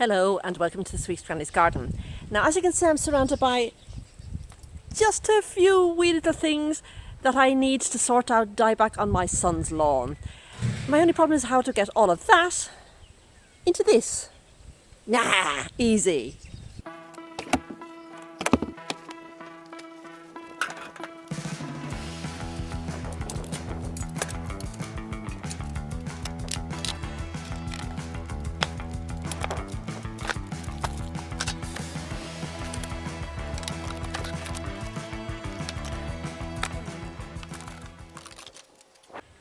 Hello and welcome to this week's Granny's Garden. Now, as you can see, I'm surrounded by just a few wee little things that I need to sort out dieback on my son's lawn. My only problem is how to get all of that into this. Nah, easy.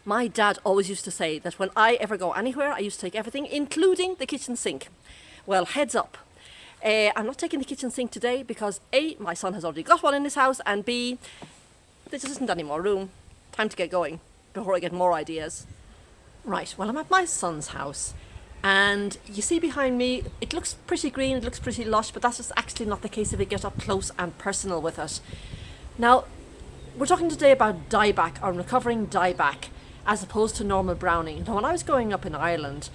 My dad always used to say that when I ever go anywhere, I used to take everything, including the kitchen sink. Well, heads up. I'm not taking the kitchen sink today because A, my son has already got one in his house, and B, there just isn't any more room. Time to get going before I get more ideas. Right, well, I'm at my son's house, and you see behind me, it looks pretty green, it looks pretty lush, but that's just actually not the case if you get up close and personal with it. Now, we're talking today about dieback, or recovering dieback, as opposed to normal browning. Now, when I was growing up in Ireland,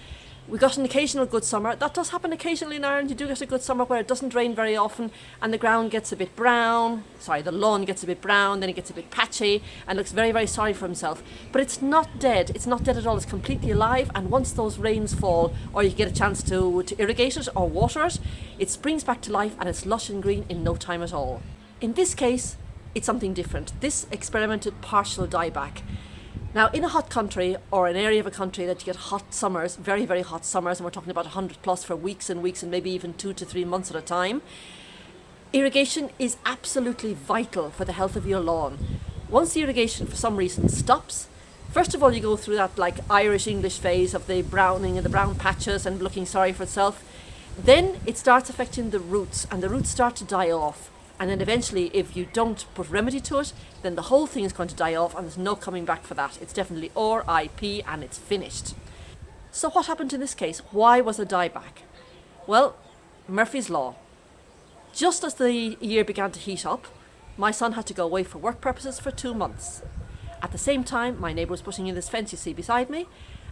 we got an occasional good summer. That does happen occasionally in Ireland. You do get a good summer where it doesn't rain very often and the ground gets a bit brown. The lawn gets a bit brown, then it gets a bit patchy and looks very, very sorry for himself. But it's not dead. It's not dead at all. It's completely alive, and once those rains fall or you get a chance to irrigate it or water it, it springs back to life and it's lush and green in no time at all. In this case, it's something different. This experimented partial dieback. Now, in a hot country or an area of a country that you get hot summers, very, very hot summers, and we're talking about 100 plus for weeks and weeks and maybe even 2 to 3 months at a time, irrigation is absolutely vital for the health of your lawn. Once the irrigation for some reason stops, first of all you go through that like Irish English phase of the browning and the brown patches and looking sorry for itself. Then it starts affecting the roots and the roots start to die off. And then eventually, if you don't put remedy to it, then the whole thing is going to die off and there's no coming back for that. It's definitely RIP and it's finished. So what happened in this case? Why was there dieback? Well, Murphy's Law. Just as the year began to heat up, my son had to go away for work purposes for 2 months. At the same time, my neighbour was putting in this fence you see beside me,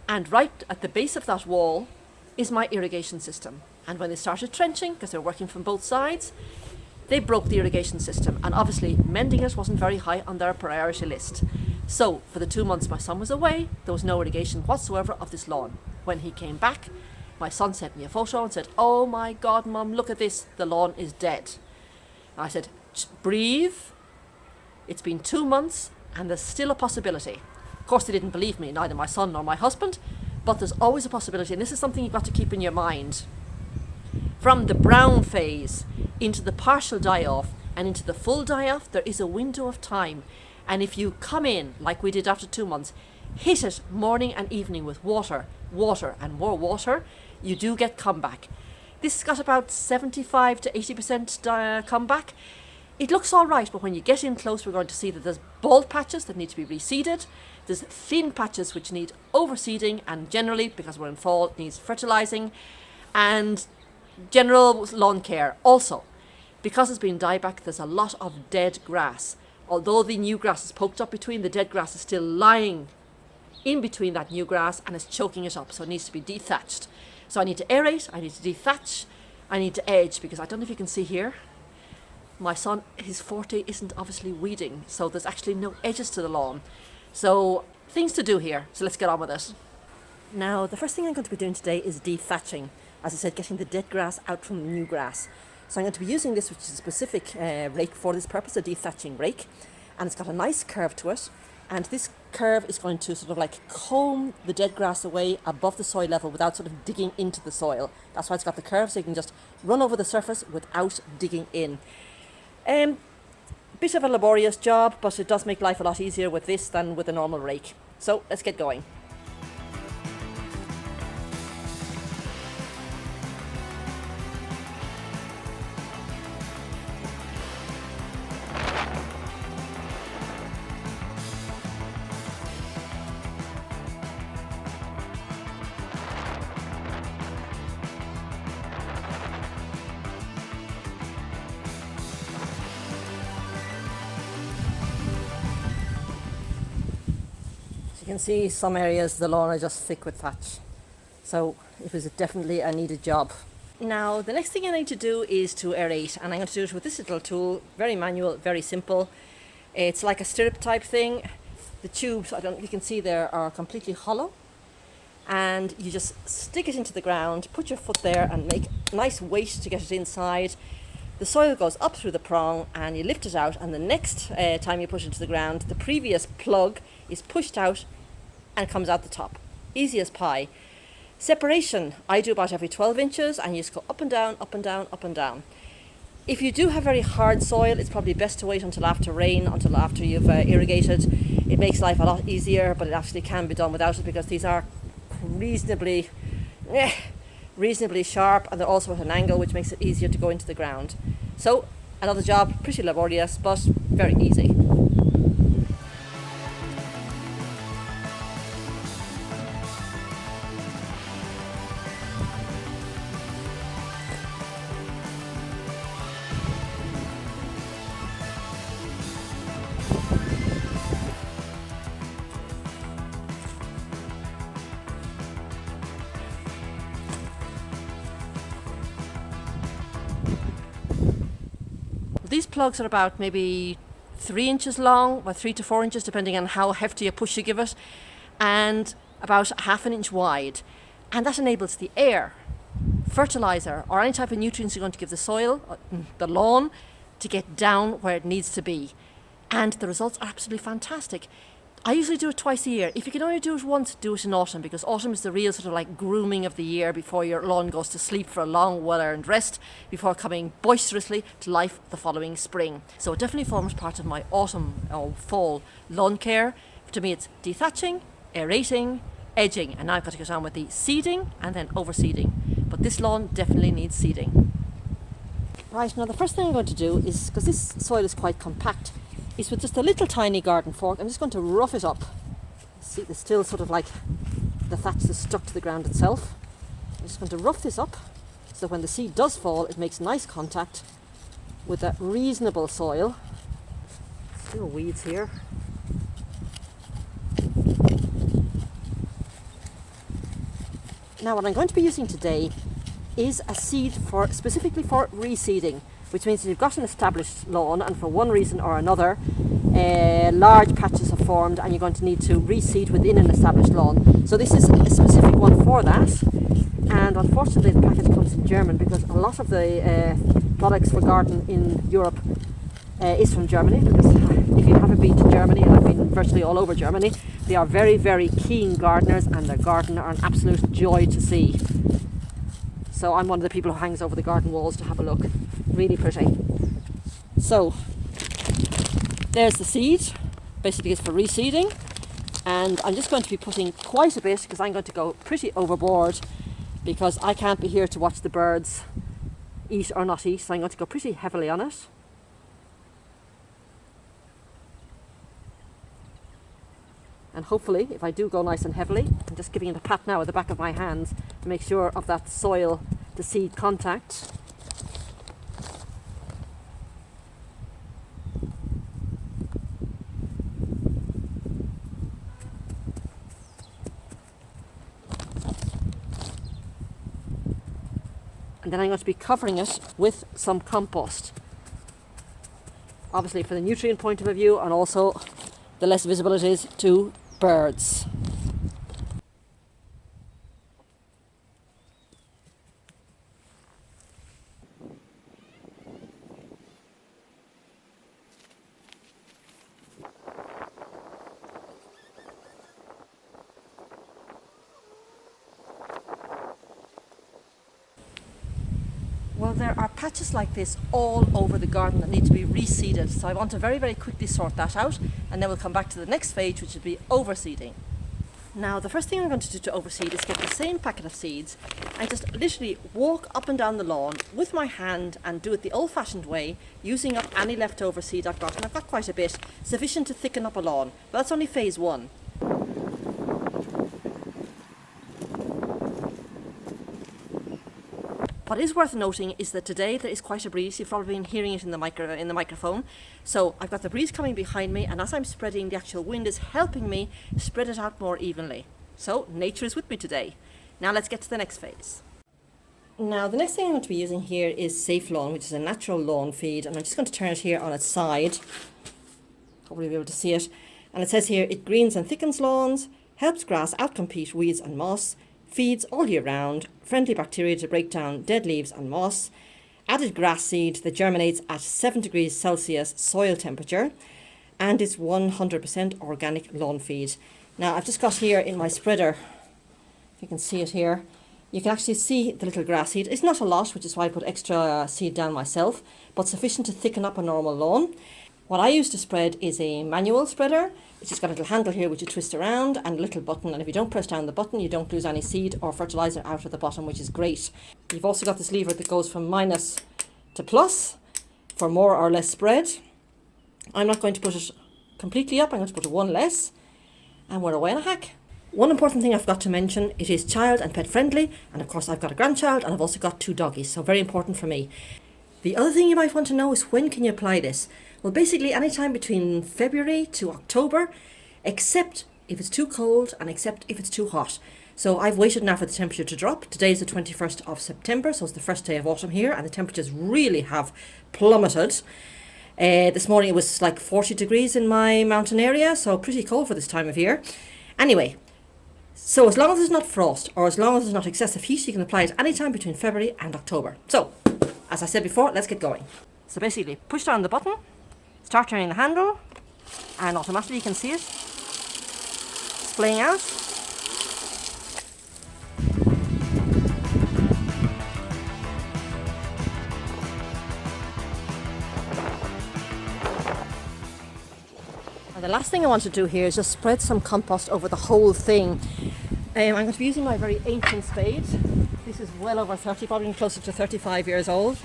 and right at the base of that wall is my irrigation system. And when they started trenching, because they're working from both sides, they broke the irrigation system, and obviously mending it wasn't very high on their priority list. So for the 2 months my son was away, there was no irrigation whatsoever of this lawn. When he came back, my son sent me a photo and said, "Oh my God, Mum, look at this, the lawn is dead." And I said, "Breathe, it's been 2 months and there's still a possibility." Of course they didn't believe me, neither my son nor my husband, but there's always a possibility, and this is something you've got to keep in your mind. From the brown phase into the partial die-off and into the full die-off, there is a window of time. And if you come in, like we did after 2 months, hit it morning and evening with water, water and more water, you do get comeback. This has got about 75 to 80% comeback. It looks all right, but when you get in close, we're going to see that there's bald patches that need to be reseeded. There's thin patches which need overseeding, and generally, because we're in fall, it needs fertilizing. And general lawn care. Also, because it's been dieback, there's a lot of dead grass. Although the new grass is poked up between, the dead grass is still lying in between that new grass and it's choking it up, so it needs to be dethatched. So I need to aerate, I need to dethatch, I need to edge, because I don't know if you can see here, my son, his forte isn't obviously weeding, so there's actually no edges to the lawn. So things to do here, so let's get on with it. Now, the first thing I'm going to be doing today is dethatching. As I said, getting the dead grass out from the new grass. So I'm going to be using this, which is a specific rake for this purpose, a dethatching rake. And it's got a nice curve to it. And this curve is going to sort of like comb the dead grass away above the soil level without sort of digging into the soil. That's why it's got the curve, so you can just run over the surface without digging in. Bit of a laborious job, but it does make life a lot easier with this than with a normal rake. So let's get going. You can see some areas the lawn are just thick with thatch, so it was definitely a needed job. Now the next thing I need to do is to aerate, and I'm going to do it with this little tool, very manual, very simple. It's like a stirrup type thing. The tubes, I don't know if you can see there, are completely hollow, and you just stick it into the ground, put your foot there and make a nice weight to get it inside. The soil goes up through the prong and you lift it out, and the next time you push it into the ground, the previous plug is pushed out and comes out the top. Easy as pie. Separation, I do about every 12 inches, and you just go up and down, up and down, up and down. If you do have very hard soil, it's probably best to wait until after rain, until after you've irrigated. It makes life a lot easier, but it actually can be done without it, because these are reasonably sharp, and they're also at an angle, which makes it easier to go into the ground. So another job, pretty laborious, but very easy. These plugs are about maybe 3 inches long, or 3 to 4 inches, depending on how hefty a push you give it, and about half an inch wide. And that enables the air, fertilizer, or any type of nutrients you're going to give the soil, the lawn, to get down where it needs to be. And the results are absolutely fantastic. I usually do it twice a year. If you can only do it once, do it in autumn, because autumn is the real sort of like grooming of the year before your lawn goes to sleep for a long, well-earned rest, before coming boisterously to life the following spring. So it definitely forms part of my autumn or fall lawn care. To me, it's dethatching, aerating, edging, and now I've got to get on with the seeding and then overseeding. But this lawn definitely needs seeding. Right, now the first thing I'm going to do is, because this soil is quite compact, is with just a little tiny garden fork, I'm just going to rough it up. See, there's still sort of like the thatch is stuck to the ground itself. I'm just going to rough this up so when the seed does fall, it makes nice contact with that reasonable soil. Still weeds here. Now what I'm going to be using today is a seed specifically for reseeding, which means that you've got an established lawn and for one reason or another large patches have formed and you're going to need to reseed within an established lawn. So this is a specific one for that, and unfortunately the package comes in German, because a lot of the products for garden in Europe is from Germany, because if you haven't been to Germany, and I've been virtually all over Germany, they are very, very keen gardeners, and their garden are an absolute joy to see. So I'm one of the people who hangs over the garden walls to have a look. Really pretty. So there's the seed, basically it's for reseeding, and I'm just going to be putting quite a bit, because I'm going to go pretty overboard, because I can't be here to watch the birds eat or not eat, so I'm going to go pretty heavily on it. And hopefully, if I do go nice and heavily, I'm just giving it a pat now with the back of my hands to make sure of that soil to seed contact. And then I'm going to be covering it with some compost. Obviously for the nutrient point of view, and also the less visible it is to birds. Well, there are patches like this all over the garden that need to be reseeded, so I want to very, very quickly sort that out, and then we'll come back to the next phase, which would be overseeding. Now, the first thing I'm going to do to overseed is get the same packet of seeds and just literally walk up and down the lawn with my hand and do it the old-fashioned way, using up any leftover seed I've got, and I've got quite a bit, sufficient to thicken up a lawn, but that's only phase one. What is worth noting is that today there is quite a breeze. You've probably been hearing it in the microphone. So I've got the breeze coming behind me, and as I'm spreading, the actual wind is helping me spread it out more evenly. So nature is with me today. Now let's get to the next phase. Now the next thing I'm going to be using here is Safe Lawn, which is a natural lawn feed, and I'm just going to turn it here on its side. Hopefully you'll be able to see it. And it says here, it greens and thickens lawns, helps grass outcompete weeds and moss, feeds all year round, friendly bacteria to break down dead leaves and moss, added grass seed that germinates at 7 degrees Celsius soil temperature, and it's 100% organic lawn feed. Now I've just got here in my spreader, if you can see it here, you can actually see the little grass seed. It's not a lot, which is why I put extra seed down myself, but sufficient to thicken up a normal lawn. What I use to spread is a manual spreader. It's just got a little handle here which you twist around and a little button, and if you don't press down the button you don't lose any seed or fertilizer out of the bottom, which is great. You've also got this lever that goes from minus to plus for more or less spread. I'm not going to put it completely up, I'm going to put it one less, and we're away in a hack. One important thing I forgot to mention, it is child and pet friendly, and of course I've got a grandchild and I've also got 2 doggies, so very important for me. The other thing you might want to know is when can you apply this? Well, basically any time between February to October, except if it's too cold and except if it's too hot. So I've waited now for the temperature to drop. Today is the 21st of September, so it's the first day of autumn here, and the temperatures really have plummeted. This morning it was like 40 degrees in my mountain area, so pretty cold for this time of year. Anyway, so as long as there's not frost or as long as there's not excessive heat, you can apply it anytime between February and October. So, as I said before, let's get going. So basically, push down the button, start turning the handle, and automatically you can see it splaying out. The last thing I want to do here is just spread some compost over the whole thing. I'm going to be using my very ancient spade. This is well over 30, probably closer to 35 years old.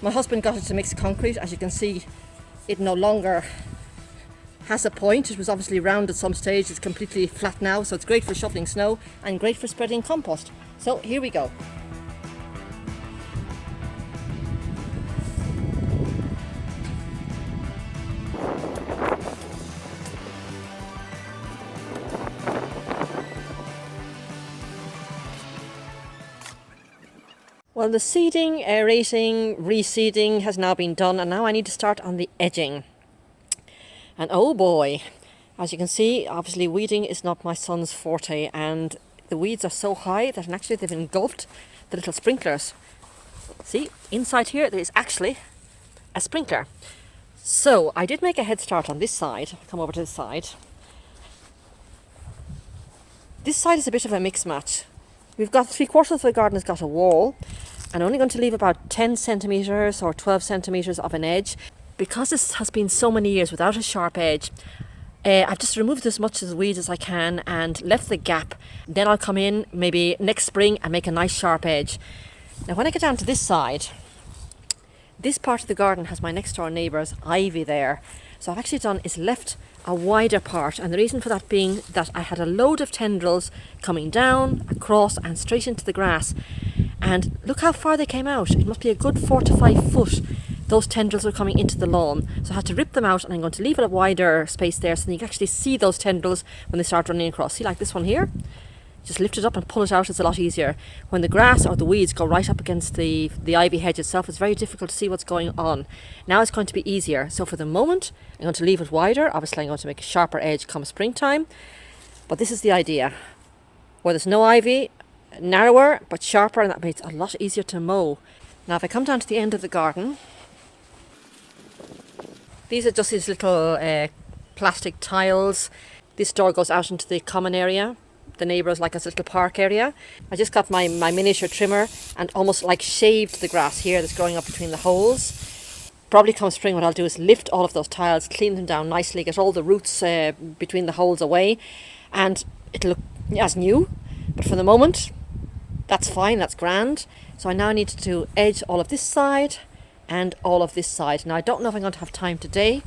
My husband got it to mix concrete. As you can see, it no longer has a point. It was obviously round at some stage. It's completely flat now, so it's great for shoveling snow and great for spreading compost. So here we go. Well, the seeding, aerating, reseeding has now been done, and now I need to start on the edging. And oh boy, as you can see, obviously weeding is not my son's forte, and the weeds are so high that actually they've engulfed the little sprinklers. See, inside here there is actually a sprinkler. So I did make a head start on this side. I'll come over to this side. This side is a bit of a mix match. We've got 3/4 of the garden has got a wall, and only going to leave about 10 centimetres or 12 centimetres of an edge. Because this has been so many years without a sharp edge, I've just removed as much of the weeds as I can and left the gap. Then I'll come in maybe next spring and make a nice sharp edge. Now when I get down to this side, this part of the garden has my next door neighbour's ivy there. So I've actually done is left a wider part, and the reason for that being that I had a load of tendrils coming down, across and straight into the grass, and look how far they came out. It must be a good 4 to 5 foot those tendrils were coming into the lawn. So I had to rip them out, and I'm going to leave it a wider space there so you can actually see those tendrils when they start running across. See, like this one here? Just lift it up and pull it out, it's a lot easier. When the grass or the weeds go right up against the ivy hedge itself, it's very difficult to see what's going on. Now it's going to be easier. So for the moment, I'm going to leave it wider. Obviously I'm going to make a sharper edge come springtime. But this is the idea. Where there's no ivy, narrower but sharper, and that makes it a lot easier to mow. Now if I come down to the end of the garden, these are just these little plastic tiles. This door goes out into the common area. The neighbours like a little park area. I just got my miniature trimmer and almost like shaved the grass here that's growing up between the holes. Probably come spring what I'll do is lift all of those tiles, clean them down nicely, get all the roots between the holes away, and it'll look as new. But for the moment, that's fine, that's grand. So I now need to edge all of this side and all of this side. Now I don't know if I'm going to have time today,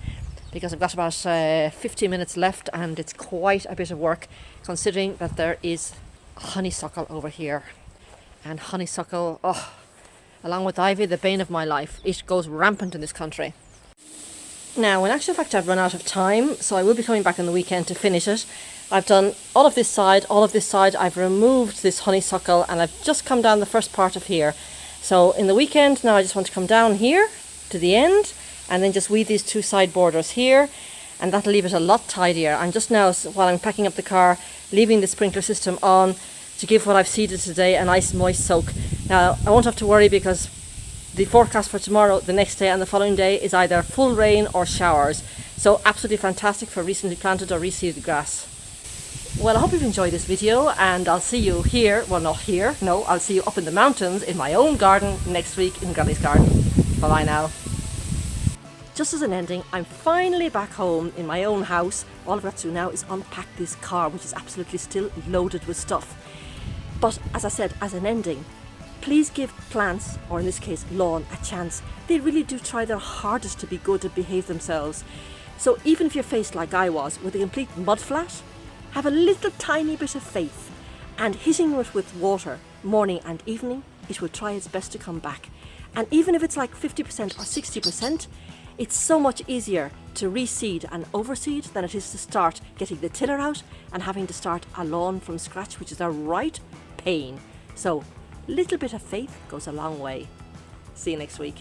because I've got about 50 minutes left, and it's quite a bit of work considering that there is honeysuckle over here. And honeysuckle, along with ivy, the bane of my life. It goes rampant in this country. Now, in actual fact, I've run out of time, so I will be coming back on the weekend to finish it. I've done all of this side, I've removed this honeysuckle, and I've just come down the first part of here. So in the weekend now I just want to come down here to the end and then just weed these 2 side borders here, and that'll leave it a lot tidier. I'm just now, while I'm packing up the car, leaving the sprinkler system on to give what I've seeded today a nice moist soak. Now I won't have to worry because the forecast for tomorrow, the next day and the following day is either full rain or showers. So absolutely fantastic for recently planted or reseeded grass. Well, I hope you've enjoyed this video, and I'll see you here, well not here, no, I'll see you up in the mountains in my own garden next week in Granny's garden. Bye bye now. Just as an ending, I'm finally back home in my own house. All I've got to do now is unpack this car, which is absolutely still loaded with stuff. But as I said, as an ending, please give plants, or in this case lawn, a chance. They really do try their hardest to be good and behave themselves. So even if you're faced like I was with a complete mud flat, have a little tiny bit of faith, and hitting it with water morning and evening, it will try its best to come back. And even if it's like 50% or 60%, it's so much easier to reseed and overseed than it is to start getting the tiller out and having to start a lawn from scratch, which is a right pain. So little bit of faith goes a long way. See you next week.